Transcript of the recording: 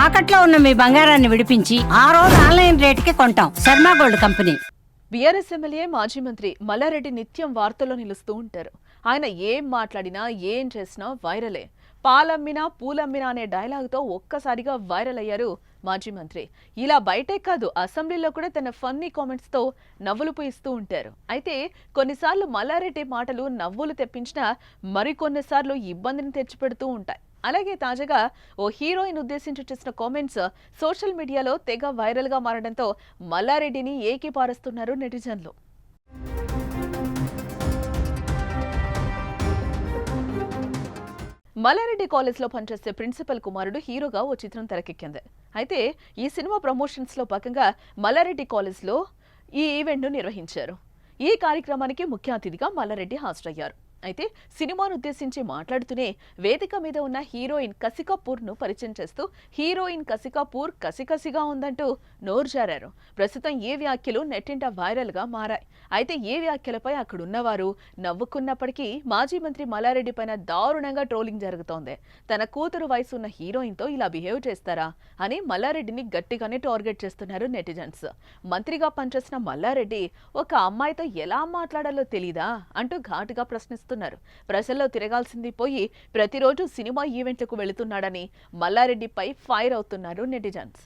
తాకట్లో ఉన్న మీ బంగారాన్ని విడిపించి ఆ రోజు ఆన్లైన్ రేటుకి కొంటాం. Sharma gold company. BRS MLA మాజీ మంత్రి మల్లారెడ్డి నిత్యం వార్తల్లో నిలుస్తూ ఉంటారు. ఆయన ఏం మాట్లాడినా ఏం చేసినా వైరలే. పాలమ్మినా పూలమ్మినా అనే డైలాగ్తో ఒక్కసారిగా వైరల్ అయ్యారు మాజీ మంత్రి. ఇలా బయటే కాదు, అసెంబ్లీలో కూడా తన ఫన్నీ కామెంట్స్తో నవ్వులు పూయిస్తూ ఉంటారు. అయితే కొన్నిసార్లు మల్లారెడ్డి మాటలు నవ్వులు తెప్పించినా మరికొన్నిసార్లు ఇబ్బందిని తెచ్చిపెడుతూ ఉంటాయి. అలాగే తాజాగా ఓ హీరోయిన్ ఉద్దేశించి చేసిన కామెంట్స్ సోషల్ మీడియాలో తెగ వైరల్గా మారడంతో మల్లారెడ్డిని ఏకీపారుస్తున్నారు నెటిజన్లు. మల్లారెడ్డి కాలేజ్లో పనిచేసే ప్రిన్సిపల్ కుమారుడు హీరోగా ఓ చిత్రం తెరకెక్కింది. అయితే ఈ సినిమా ప్రమోషన్స్లో భాగంగా మల్లారెడ్డి కాలేజ్లో ఈ ఈవెంట్ను నిర్వహించారు. ఈ కార్యక్రమానికి ముఖ్య అతిథిగా మల్లారెడ్డి హాజరయ్యారు. అయితే సినిమాను ఉద్దేశించి మాట్లాడుతూనే వేదిక మీద ఉన్న హీరోయిన్ కసికపూర్ను పరిచయం చేస్తూ హీరోయిన్ కసికపూర్ కసికసిగా ఉందంటూ నోరు జారారు. ప్రస్తుతం ఈ వ్యాఖ్యలు నెట్టింట వైరల్గా మారాయి. అయితే ఈ వ్యాఖ్యలపై అక్కడున్నవారు నవ్వుకున్నప్పటికీ మాజీ మంత్రి మల్లారెడ్డి పైన దారుణంగా ట్రోలింగ్ జరుగుతోంది. తన కూతురు వయసు ఉన్న హీరోయిన్తో ఇలా బిహేవ్ చేస్తారా అని మల్లారెడ్డిని గట్టిగానే టార్గెట్ చేస్తున్నారు నెటిజన్స్. మంత్రిగా పనిచేసిన మల్లారెడ్డి ఒక అమ్మాయితో ఎలా మాట్లాడాలో తెలీదా అంటూ ఘాటుగా ప్రశ్నిస్తున్నారు. ప్రజల్లో తిరగాల్సింది పోయి ప్రతిరోజు సినిమా ఈవెంట్లకు వెళుతున్నాడని మల్లారెడ్డిపై ఫైర్ అవుతున్నారు నెటిజన్స్.